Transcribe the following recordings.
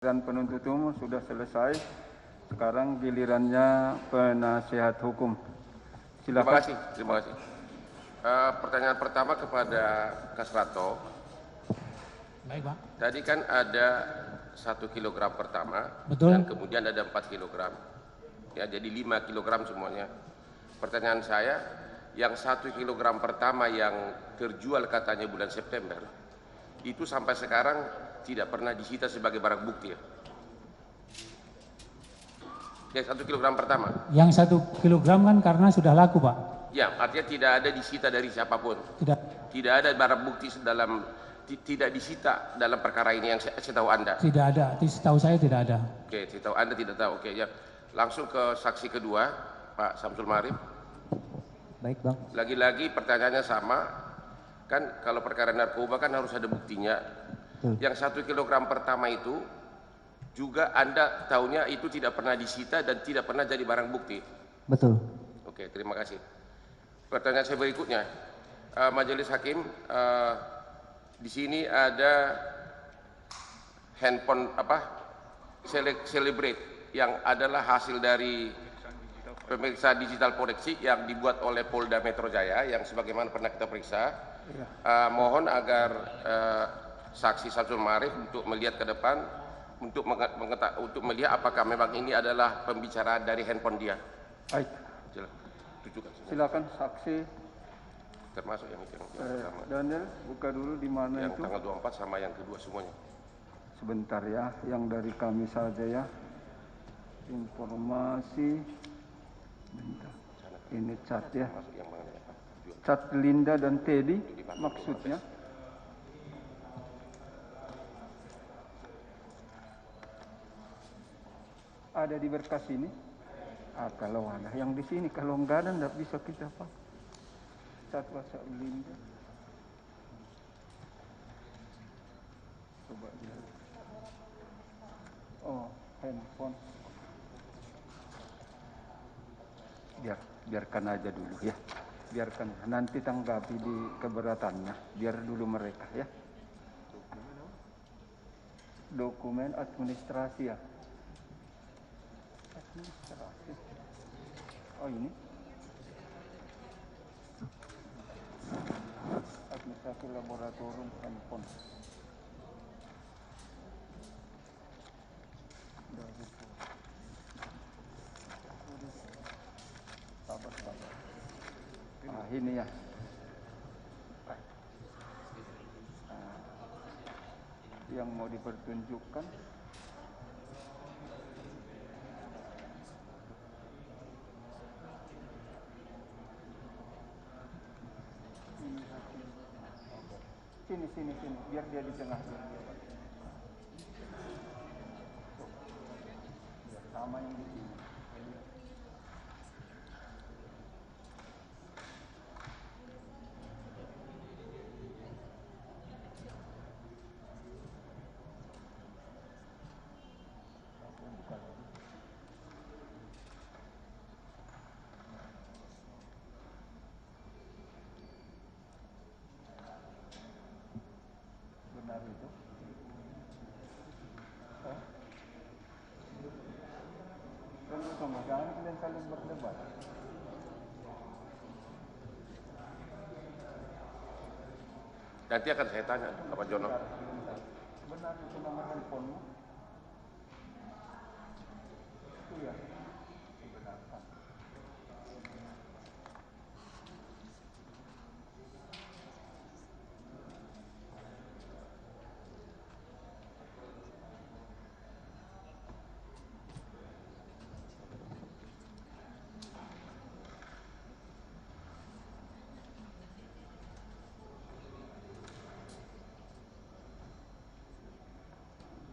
Dan penuntut umum sudah selesai. Sekarang gilirannya penasihat hukum. Silakan. Terima kasih. Pertanyaan pertama kepada Kasrato. Baik, Pak. Tadi kan ada 1 kilogram pertama. Betul. Dan kemudian ada 4 kilogram. Ya, jadi 5 kilogram semuanya. Pertanyaan saya, yang 1 kilogram pertama yang terjual katanya bulan September, itu sampai sekarang tidak pernah disita sebagai barang bukti ya? Yang 1 kilogram pertama? Yang 1 kilogram kan karena sudah laku, Pak. Ya, artinya tidak ada disita dari siapapun. Tidak ada barang bukti tidak disita dalam perkara ini yang saya tahu Anda. Tidak ada, setahu saya tidak ada. Oke, setahu Anda tidak tahu. Oke, ya. Langsung ke saksi kedua, Pak Samsul Marif. Baik, Bang. Lagi-lagi pertanyaannya sama. Kan kalau perkara narkoba kan harus ada buktinya. Yang 1 kilogram pertama itu juga Anda tahunya itu tidak pernah disita dan tidak pernah jadi barang bukti. Betul. Oke, terima kasih. Pertanyaan saya berikutnya, Majelis Hakim, di sini ada handphone Celebrate yang adalah hasil dari pemeriksaan digital forensik yang dibuat oleh Polda Metro Jaya yang sebagaimana pernah kita periksa. Mohon agar saksi Samsul Marif untuk melihat ke depan untuk melihat apakah memang ini adalah pembicaraan dari handphone dia. Baik. Silakan saksi. Termasuk yang pertama. Daniel, buka dulu di mana yang itu? Tanggal 24 sama yang kedua semuanya. Sebentar ya, yang dari kami saja ya. Informasi. Bentar. Ini cat ya. Cat Linda dan Teddy maksudnya. Ada di berkas ini. Kalau ada yang di sini, kalau enggak ada enggak bisa kita pakai. Cat WhatsApp Linda. Coba lihat. Oh, handphone. Biarkan aja dulu ya. Biarkan nanti tanggapi di keberatannya. Biar dulu mereka ya. Dokumen administrasi ya. Administrasi. Oh ini. Administrasi laboratorium handphone. Ini ya. Yang mau dipertunjukkan. Sini, biar dia di tengah. Sama yang di sini. Benar itu? Tunggu, jangan kalian saling berdebat. Nanti akan saya tanya Pak Jono. Benar itu nomor handphonemu? Iya. Benarkan.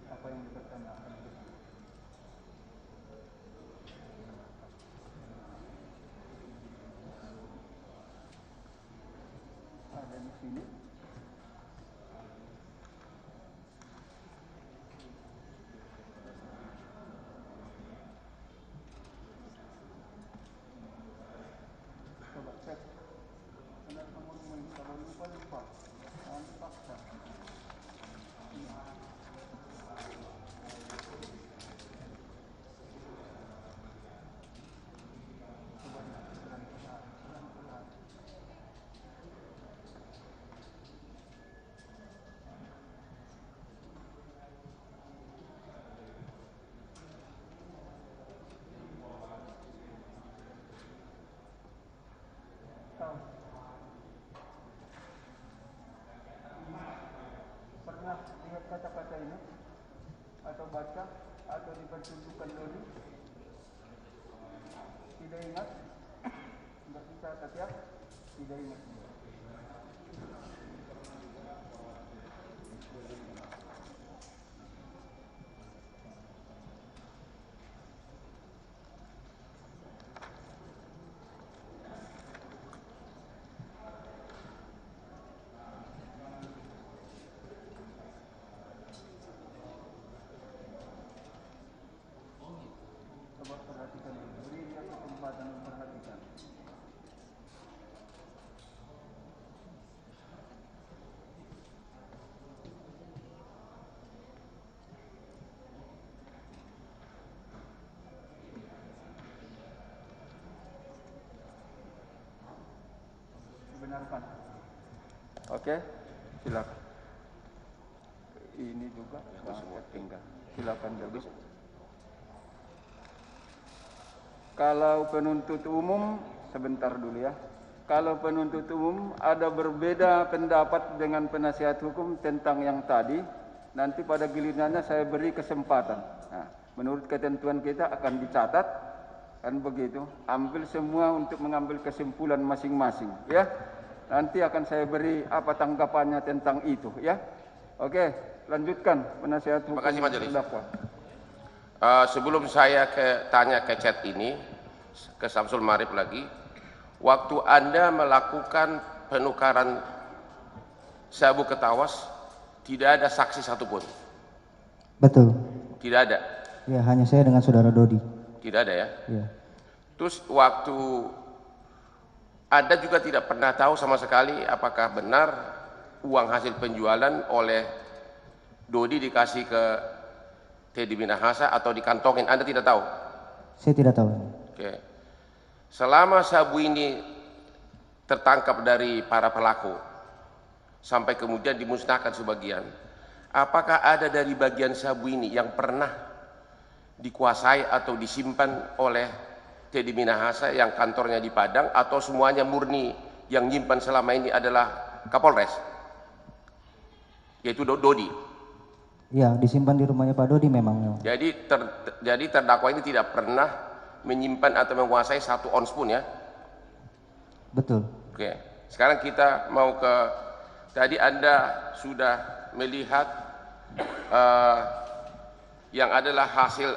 Apa yang baca atau dipertunjukkan dulu? Tidak ingat? Tidak bisa ketiak? Tidak ingat. Coba perhatikan dulu. Beri dia kesempatan memperhatikan. Dibenarkan. Oke, silakan. Ini juga semua tinggal. Silakan dulu. Kalau penuntut umum, sebentar dulu ya. Kalau penuntut umum ada berbeda pendapat dengan penasihat hukum tentang yang tadi, nanti pada gilirannya saya beri kesempatan. Nah, menurut ketentuan kita akan dicatat, kan begitu. Ambil semua untuk mengambil kesimpulan masing-masing, ya. Nanti akan saya beri apa tanggapannya tentang itu, ya. Oke, lanjutkan penasihat hukum. Terima kasih majelis. Terdakwa. Sebelum saya tanya ke chat ini, ke Samsul Marif lagi, waktu Anda melakukan penukaran sabu ke tawas, tidak ada saksi satupun? Betul. Tidak ada? Ya, hanya saya dengan saudara Dodi. Tidak ada ya? Ya. Terus waktu Anda juga tidak pernah tahu sama sekali apakah benar uang hasil penjualan oleh Dodi dikasih ke Teddy Minahasa atau dikantongin, Anda tidak tahu? Saya tidak tahu. Oke. Selama sabu ini tertangkap dari para pelaku sampai kemudian dimusnahkan sebagian, apakah ada dari bagian sabu ini yang pernah dikuasai atau disimpan oleh Teddy Minahasa yang kantornya di Padang, atau semuanya murni yang nyimpan selama ini adalah Kapolres, yaitu Dodi? Ya, disimpan di rumahnya Pak Dodi memang. Jadi terdakwa ini tidak pernah menyimpan atau menguasai 1 ons pun ya? Betul. Oke, sekarang kita mau ke, tadi Anda sudah melihat yang adalah hasil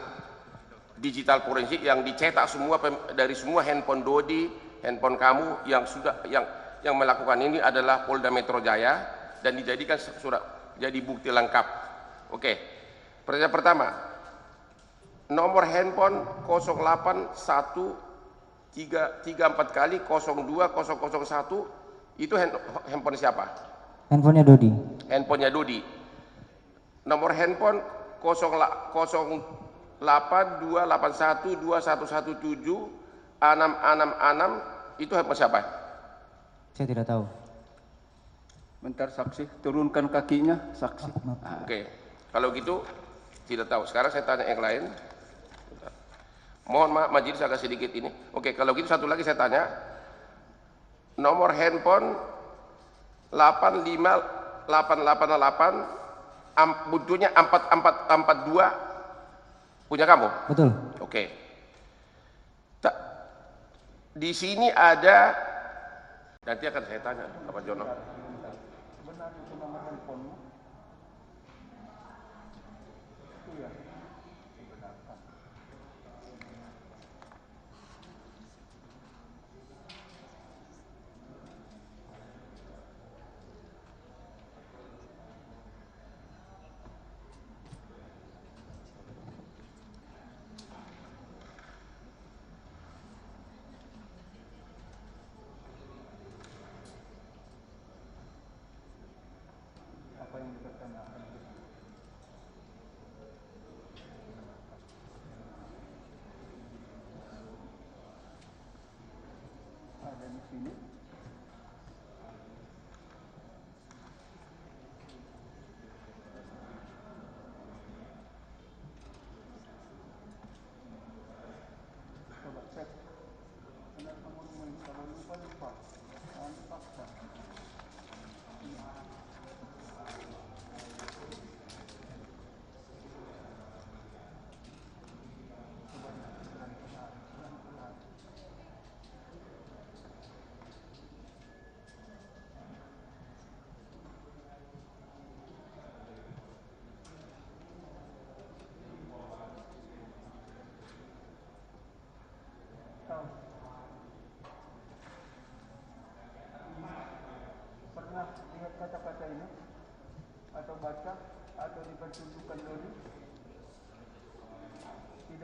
digital forensik yang dicetak semua dari semua handphone Dodi, handphone kamu yang sudah yang melakukan ini adalah Polda Metro Jaya dan dijadikan surat jadi bukti lengkap. Oke, pertanyaan pertama, nomor handphone 081334 kali 02001 itu handphone siapa? Handphonenya Dodi. Handphonenya Dodi. Nomor handphone 082812117666 itu handphone siapa? Saya tidak tahu. Bentar saksi, turunkan kakinya saksi. Oke. Kalau gitu tidak tahu. Sekarang saya tanya yang lain. Mohon maaf majelis agak sedikit ini. Oke, kalau gitu satu lagi saya tanya. Nomor handphone 85888 butuhnya 4442 punya kamu? Betul. Oke. Di sini ada, nanti akan saya tanya Pak Jono. Benar itu nomor handphonemu? Iya. Dibenarkan.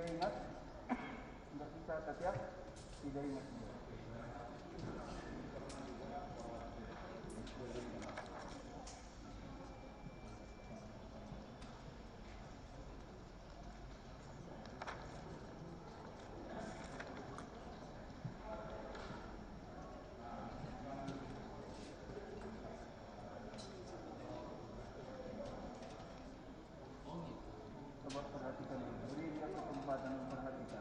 ingat? Tidak bisa, ya? Tidak ingat. Coba perhatikan, beri dia kesempatan memperhatikan.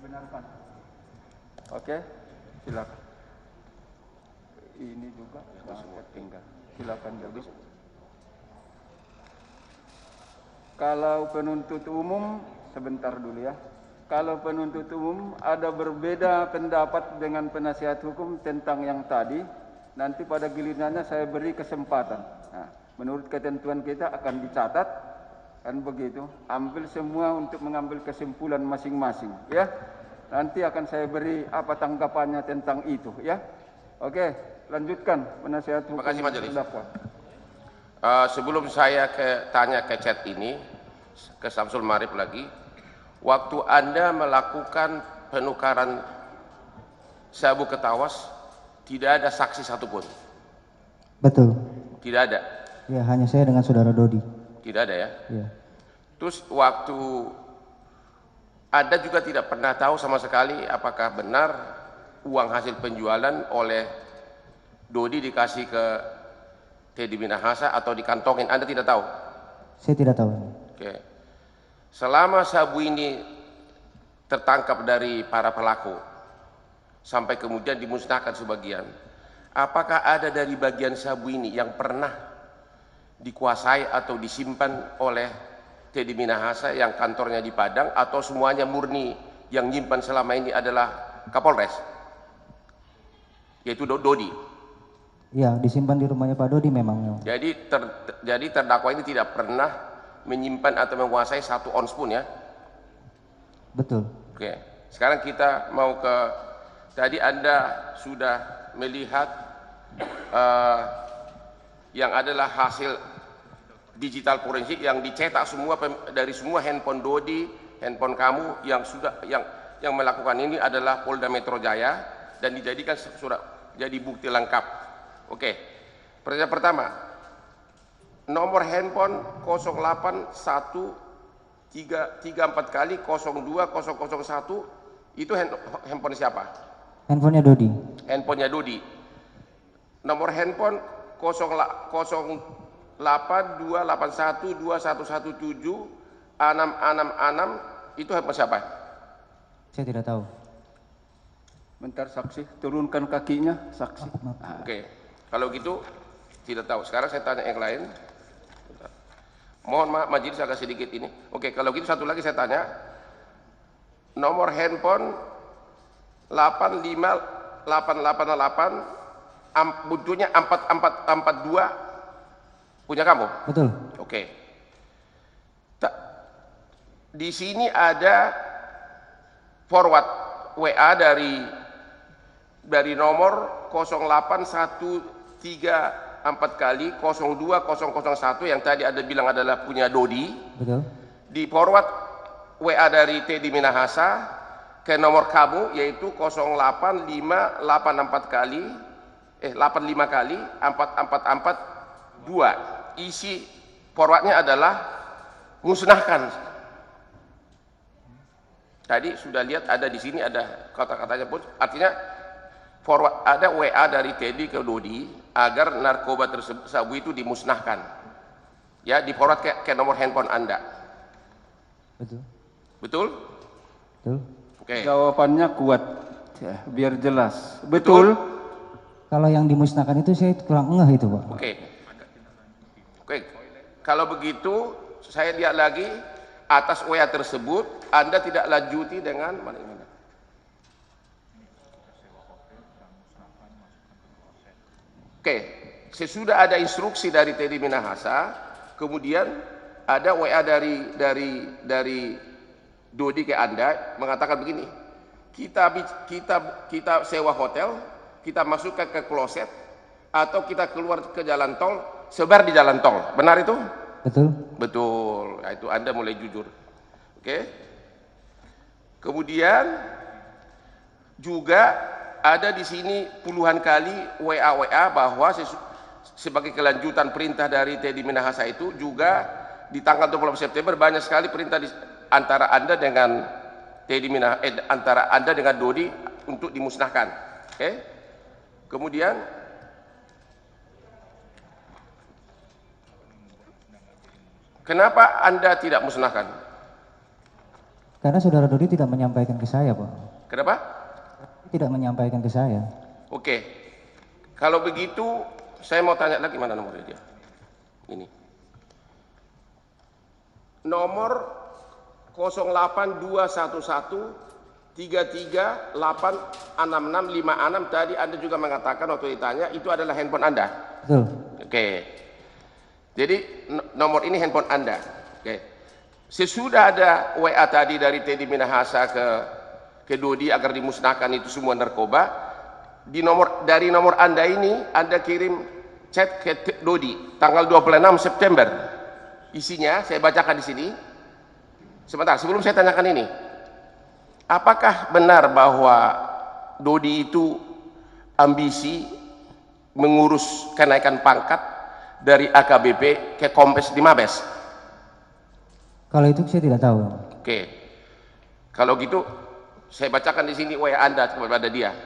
Dibenarkan. Oke, silakan. Ini juga sangat tinggal. Silakan jadi. Kalau penuntut umum, sebentar dulu ya. Kalau penuntut umum ada berbeda pendapat dengan penasihat hukum tentang yang tadi, nanti pada gilirannya saya beri kesempatan. Nah, menurut ketentuan kita akan dicatat, kan begitu. Ambil semua untuk mengambil kesimpulan masing-masing, ya. Nanti akan saya beri apa tanggapannya tentang itu, ya. Oke, lanjutkan penasihat hukum. Terima kasih majelis. Terdakwa. Sebelum saya tanya ke chat ini, ke Samsul Marif lagi, waktu Anda melakukan penukaran sabu ke tawas, tidak ada saksi satupun? Betul. Tidak ada? Ya, hanya saya dengan saudara Dodi. Tidak ada ya? Iya. Terus waktu Anda juga tidak pernah tahu sama sekali apakah benar uang hasil penjualan oleh Dodi dikasih ke Teddy Minahasa atau dikantongin, Anda tidak tahu? Saya tidak tahu. Oke. Selama sabu ini tertangkap dari para pelaku sampai kemudian dimusnahkan sebagian, apakah ada dari bagian sabu ini yang pernah dikuasai atau disimpan oleh Teddy Minahasa yang kantornya di Padang, atau semuanya murni yang nyimpan selama ini adalah Kapolres, yaitu Dodi? Iya, disimpan di rumahnya Pak Dodi memang. Jadi terdakwa ini tidak pernah menyimpan atau menguasai 1 ons pun ya? Betul. Oke, sekarang kita mau ke, tadi Anda sudah melihat yang adalah hasil digital forensik yang dicetak semua dari semua handphone Dodi, handphone kamu yang sudah yang melakukan ini adalah Polda Metro Jaya dan dijadikan sudah jadi bukti lengkap. Oke, pertanyaan pertama, nomor handphone 081334 kali 02001 itu handphone siapa? Handphonenya Dodi. Handphonenya Dodi. Nomor handphone 082812117666 itu handphone siapa? Saya tidak tahu. Bentar saksi, turunkan kakinya, saksi. Oke, kalau gitu tidak tahu. Sekarang saya tanya yang lain. Mohon maaf majelis agak sedikit ini. Oke, kalau gitu satu lagi saya tanya. Nomor handphone 85888 butuhnya 4442 punya kamu? Betul. Oke. Di sini ada forward WA dari nomor 08134 kali 02001 yang tadi ada bilang adalah punya Dodi. Betul. Di forward WA dari Teddy Minahasa ke nomor kamu yaitu 08584 kali 85 kali 4442. Isi forwardnya adalah musnahkan. Tadi sudah lihat ada di sini ada kata-katanya pun, artinya forward ada WA dari Teddy ke Dodi agar narkoba tersebut sabu itu dimusnahkan. Ya, di forward ke nomor handphone Anda. Betul. Betul? Betul. Oke. Jawabannya kuat, ya, biar jelas. Betul? Kalau yang dimusnahkan itu saya kurang ngeh itu, Pak. Oke. Oke. Kalau begitu saya lihat lagi atas WA tersebut Anda tidak lanjuti dengan mana ini? Oke, sesudah ada instruksi dari Teddy Minahasa, kemudian ada WA dari Dodi ke Anda mengatakan begini, kita sewa hotel, kita masukkan ke kloset, atau kita keluar ke jalan tol, sebar di jalan tol. Benar itu? Betul. Betul. Nah, itu Anda mulai jujur. Oke. Kemudian juga ada di sini puluhan kali WA bahwa sebagai kelanjutan perintah dari Teddy Minahasa itu juga di tanggal 20 September banyak sekali perintah antara Anda dengan antara Anda dengan Dodi untuk dimusnahkan. Oke. Kemudian kenapa Anda tidak musnahkan? Karena saudara Dodi tidak menyampaikan ke saya, Pak. Kenapa? Tidak menyampaikan ke saya. Oke. Kalau begitu, saya mau tanya lagi, mana nomornya dia? Ini. Nomor 0821133866656 tadi Anda juga mengatakan waktu ditanya itu adalah handphone Anda. Betul. Oke. Jadi nomor ini handphone Anda. Oke. Sesudah ada WA tadi dari Teddy Minahasa ke Dodi agar dimusnahkan itu semua narkoba, dari nomor Anda ini Anda kirim chat ke Dodi tanggal 26 September. Isinya saya bacakan di sini. Sebentar, sebelum saya tanyakan ini. Apakah benar bahwa Dodi itu ambisi mengurus kenaikan pangkat dari AKBP ke Kombes di Mabes? Kalau itu saya tidak tahu. Oke. Kalau gitu saya bacakan di sini WA Anda kepada dia.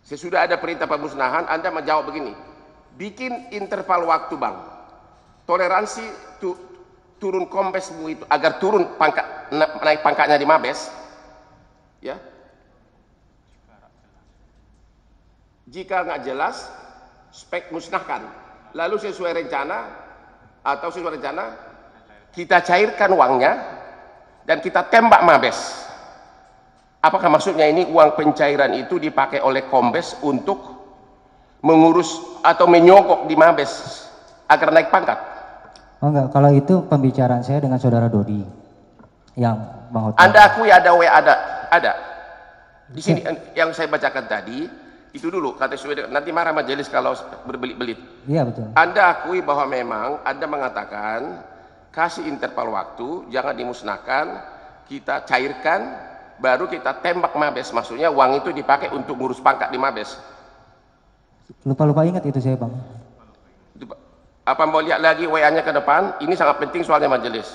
Sesudah ada perintah pemusnahan, Anda menjawab begini. Bikin interval waktu, Bang. Toleransi turun kombesmu itu agar turun pangkat, naik pangkatnya di Mabes. Ya. Jika nggak jelas, spek musnahkan. Lalu sesuai rencana kita cairkan uangnya dan kita tembak Mabes. Apakah maksudnya ini uang pencairan itu dipakai oleh Kombes untuk mengurus atau menyogok di Mabes agar naik pangkat? Oh enggak, kalau itu pembicaraan saya dengan saudara Dodi yang Bang Hotel. Anda akui ada WA ada. Di sini yang saya bacakan tadi itu dulu kata Sweden, nanti marah majelis kalau berbelit-belit. Iya betul. Anda akui bahwa memang Anda mengatakan kasih interval waktu, jangan dimusnahkan, kita cairkan, baru kita tembak Mabes. Maksudnya uang itu dipakai untuk ngurus pangkat di Mabes. Lupa ingat itu saya, Bang. Apa mau lihat lagi WA-nya ke depan? Ini sangat penting soalnya majelis.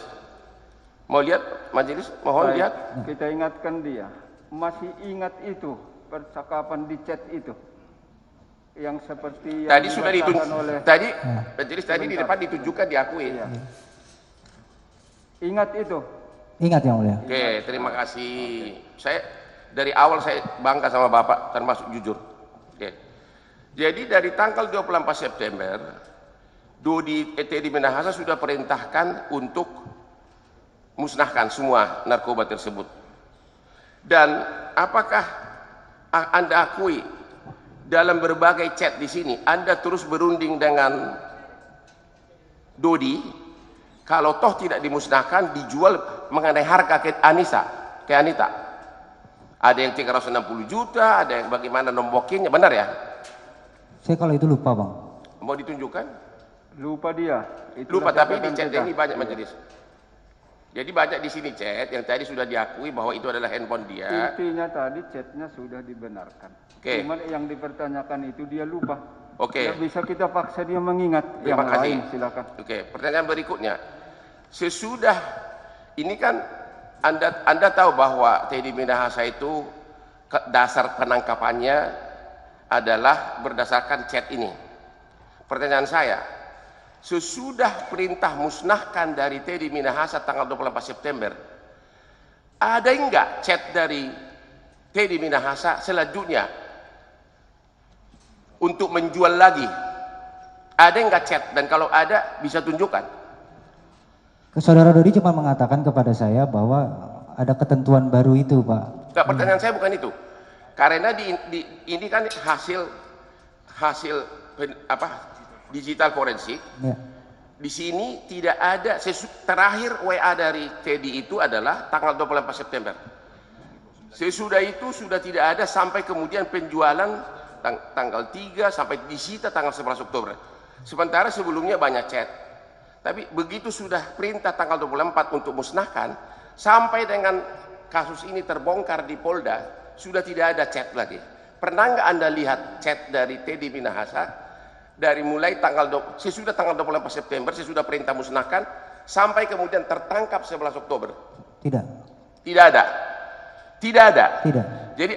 Mau lihat majelis? Mohon lihat. Kita ingatkan dia. Masih ingat itu percakapan di chat itu yang seperti yang tadi sudah ditunjukkan oleh tadi majelis tadi di depan ditunjukkan diakui. Iya. Ingat itu? Ingat yang mulia. Oke, terima kasih. Saya dari awal saya bangga sama Bapak, termasuk jujur. Oke. Jadi dari tanggal 24 September, Dodi Teddy Minahasa sudah perintahkan untuk musnahkan semua narkoba tersebut. Dan apakah Anda akui dalam berbagai chat di sini Anda terus berunding dengan Dodi? Kalau toh tidak dimusnahkan, dijual mengenai harga ke Anita. Ada yang 360 juta, ada yang bagaimana nombokingnya, benar ya? Saya kalau itu lupa, Bang. Mau ditunjukkan? Lupa dia. Lupa, tapi di chat ini banyak majelis. Jadi banyak di sini chat yang tadi sudah diakui bahwa itu adalah handphone dia. Intinya tadi chatnya sudah dibenarkan. Cuman yang dipertanyakan itu dia lupa. Oke. Tidak bisa kita paksa dia mengingat. Terima kasih. Lain, silakan. Oke, pertanyaan berikutnya. Sesudah ini kan Anda tahu bahwa Teddy Minahasa itu dasar penangkapannya adalah berdasarkan chat ini. Pertanyaan saya, sesudah perintah musnahkan dari Teddy Minahasa tanggal 24 September, ada enggak chat dari Teddy Minahasa selanjutnya untuk menjual lagi? Ada enggak chat? Dan kalau ada, bisa tunjukkan. Saudara Dodi cuma mengatakan kepada saya bahwa ada ketentuan baru itu, Pak. Enggak, pertanyaan saya bukan itu. Karena ini kan hasil digital forensik. Ya. Di sini tidak ada, terakhir WA dari Teddy itu adalah tanggal 24 September. Sesudah itu sudah tidak ada sampai kemudian penjualan tanggal 3 sampai disita tanggal 11 Oktober. Sementara sebelumnya banyak chat. Tapi begitu sudah perintah tanggal 24 untuk musnahkan, sampai dengan kasus ini terbongkar di Polda, sudah tidak ada chat lagi. Pernah nggak Anda lihat chat dari Teddy Minahasa? Dari mulai sesudah tanggal 24 September, sesudah perintah musnahkan, sampai kemudian tertangkap 11 Oktober. Tidak. Tidak ada. Tidak ada. Tidak. Jadi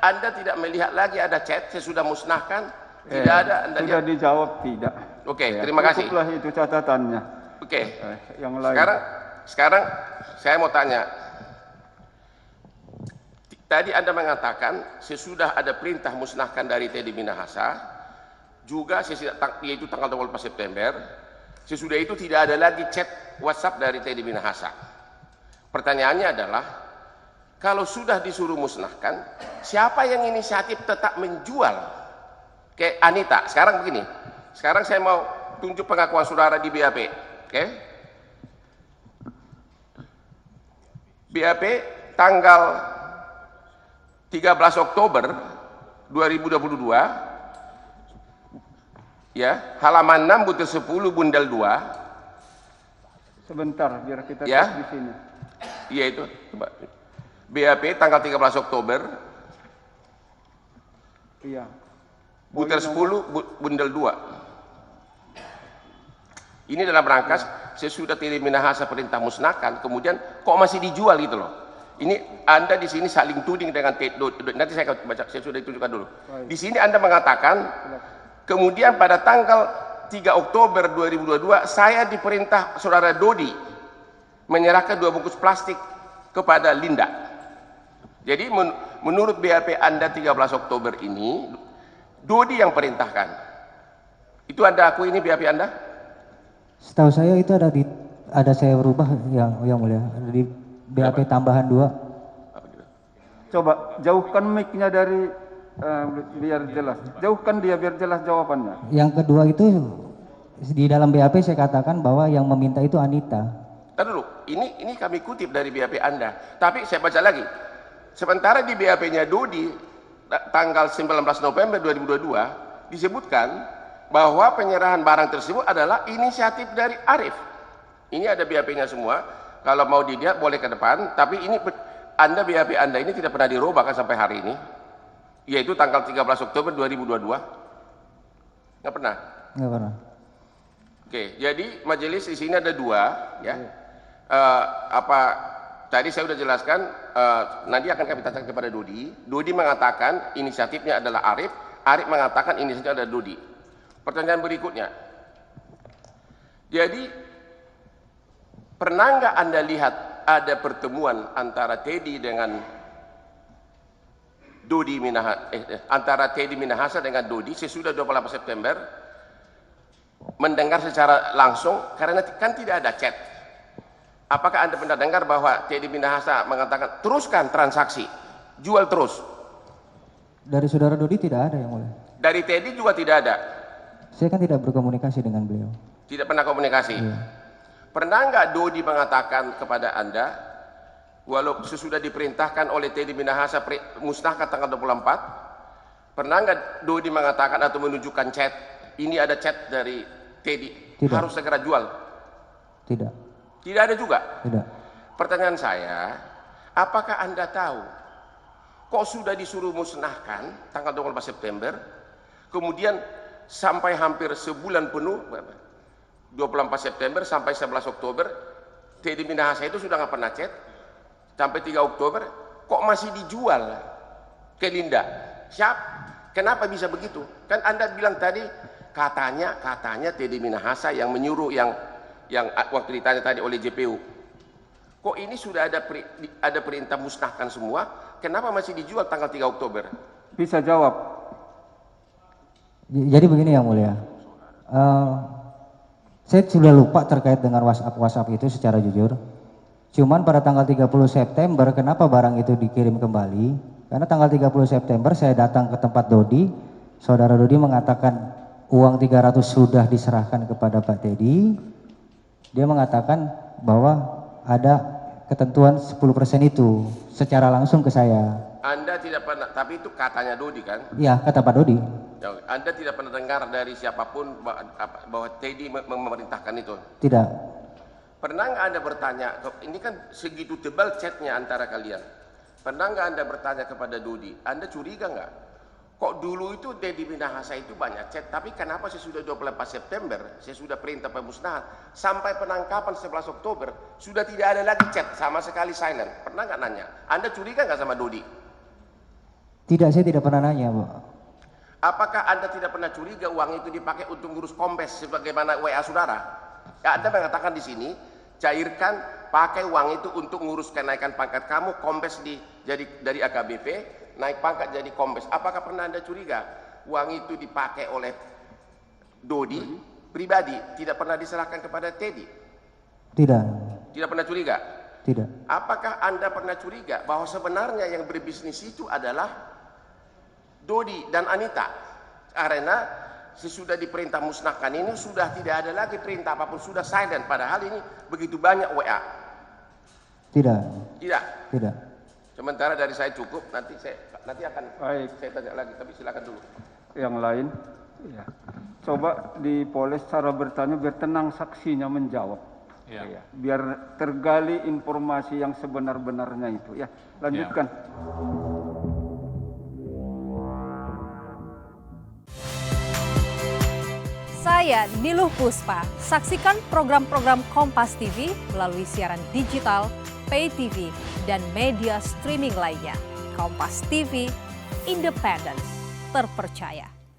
Anda tidak melihat lagi ada chat sesudah musnahkan. Tidak ada. Anda sudah lihat. dijawab tidak. Oke, terima kasih. Cukuplah itu catatannya. Oke. Yang lain. Sekarang saya mau tanya. Tadi Anda mengatakan sesudah ada perintah musnahkan dari Teddy Minahasa, juga yaitu tanggal 24 September, sesudah itu tidak ada lagi chat WhatsApp dari Teddy Minahasa. Pertanyaannya adalah, kalau sudah disuruh musnahkan, siapa yang inisiatif tetap menjual ke Anita? Sekarang begini, sekarang saya mau tunjuk pengakuan saudara di BAP. Oke? BAP tanggal 13 Oktober 2022, ya, halaman 6 butir 10 bundel 2. Sebentar biar kita Ya. tes di sini. Iya itu. Coba. BAP tanggal 13 Oktober. Iya. Butir 10 bundel 2. Ini dalam rangka sesudah Teddy Minahasa perintah musnahkan, kemudian kok masih dijual gitu loh. Ini Anda di sini saling tuding dengan nanti saya baca, saya sudah tunjukkan dulu. Di sini Anda mengatakan kemudian pada tanggal 3 Oktober 2022 saya diperintah saudara Dodi menyerahkan 2 bungkus plastik kepada Linda. Jadi menurut BAP Anda 13 Oktober ini Dodi yang perintahkan. Itu Anda akui ini BAP Anda? Setahu saya itu ada saya berubah yang mulia. Ada di BAP tambahan 2. Coba jauhkan mic-nya dari biar jelas. Jauhkan dia biar jelas jawabannya. Yang kedua itu di dalam BAP saya katakan bahwa yang meminta itu Anita. Tadi dulu, ini kami kutip dari BAP Anda. Tapi saya baca lagi. Sementara di BAP-nya Dodi tanggal 19 November 2022 disebutkan bahwa penyerahan barang tersebut adalah inisiatif dari Arif. Ini ada BAP-nya semua. Kalau mau dilihat boleh ke depan. Tapi ini BAP Anda ini tidak pernah dirubah kan sampai hari ini. Yaitu tanggal 13 Oktober 2022. Nggak pernah? Nggak pernah. Oke, jadi majelis di sini ada 2, ya. Tadi saya sudah jelaskan, nanti akan kami tanyakan kepada Dodi. Dodi mengatakan inisiatifnya adalah Arif, Arif mengatakan inisiatifnya adalah Dodi. Pertanyaan berikutnya. Jadi, pernah nggak Anda lihat ada pertemuan antara Teddy dengan antara Teddy Minahasa dengan Dodi sesudah 28 September mendengar secara langsung, karena kan tidak ada chat. Apakah Anda pernah dengar bahwa Teddy Minahasa mengatakan teruskan transaksi, jual terus? Dari saudara Dodi tidak ada yang mulia. Dari Teddy juga tidak ada. Saya kan tidak berkomunikasi dengan beliau. Tidak pernah komunikasi. Iya. Pernah nggak Dodi mengatakan kepada Anda, walau sesudah diperintahkan oleh Teddy Minahasa musnahkan tanggal 24, pernah nggak Dodi mengatakan atau menunjukkan chat, ini ada chat dari Teddy, Tidak. harus segera jual? Tidak. Tidak ada juga? Tidak. Pertanyaan saya, apakah Anda tahu kok sudah disuruh musnahkan tanggal 24 September, kemudian sampai hampir sebulan penuh, 24 September sampai 11 Oktober, Teddy Minahasa itu sudah nggak pernah chat, sampai 3 Oktober, kok masih dijual ke Linda? Kenapa bisa begitu? Kan Anda bilang tadi, katanya Teddy Minahasa yang menyuruh, yang waktu ditanya tadi oleh JPU. Kok ini sudah ada perintah musnahkan semua, kenapa masih dijual tanggal 3 Oktober? Bisa jawab. Jadi begini yang mulia. Saya sudah lupa terkait dengan WhatsApp itu secara jujur. Cuman pada tanggal 30 September kenapa barang itu dikirim kembali? Karena tanggal 30 September saya datang ke tempat Dodi, saudara Dodi mengatakan uang 300 sudah diserahkan kepada Pak Teddy, dia mengatakan bahwa ada ketentuan 10% itu secara langsung ke saya. Anda tidak pernah, tapi itu katanya Dodi kan? Iya, kata Pak Dodi. Ya, Anda tidak pernah dengar dari siapapun bahwa Teddy memerintahkan itu? Tidak. Pernah nggak Anda bertanya, ini kan segitu tebal chatnya antara kalian. Pernah nggak Anda bertanya kepada Dodi, Anda curiga nggak? Kok dulu itu Teddy Minahasa itu banyak chat, tapi kenapa sesudah 24 September, saya sudah perintah pemusnahan, sampai penangkapan 11 Oktober, sudah tidak ada lagi chat, sama sekali silent. Pernah nggak nanya? Anda curiga nggak sama Dodi? Tidak, saya tidak pernah nanya, Pak. Apakah Anda tidak pernah curiga uang itu dipakai untuk ngurus kombes sebagaimana WA saudara? Ya, Anda mengatakan di sini, cairkan, pakai uang itu untuk ngurus kenaikan pangkat kamu, kombes dari AKBP, naik pangkat jadi kombes. Apakah pernah Anda curiga uang itu dipakai oleh Dodi pribadi, tidak pernah diserahkan kepada Teddy? Tidak. Tidak pernah curiga? Tidak. Apakah Anda pernah curiga bahwa sebenarnya yang berbisnis itu adalah Dodi dan Anita? Karena sesudah diperintah musnahkan ini sudah tidak ada lagi perintah apapun, sudah silent, padahal ini begitu banyak WA. Tidak. Tidak. Tidak. Sementara dari saya cukup, nanti akan Baik. saya tanya lagi, tapi silakan dulu. Yang lain, ya. Coba di Polres cara bertanya biar tenang saksinya menjawab. Ya. Biar tergali informasi yang sebenar-benarnya itu. Ya, lanjutkan. Saya Niluh Puspa. Saksikan program-program Kompas TV melalui siaran digital, pay TV, dan media streaming lainnya. Kompas TV, independen, terpercaya.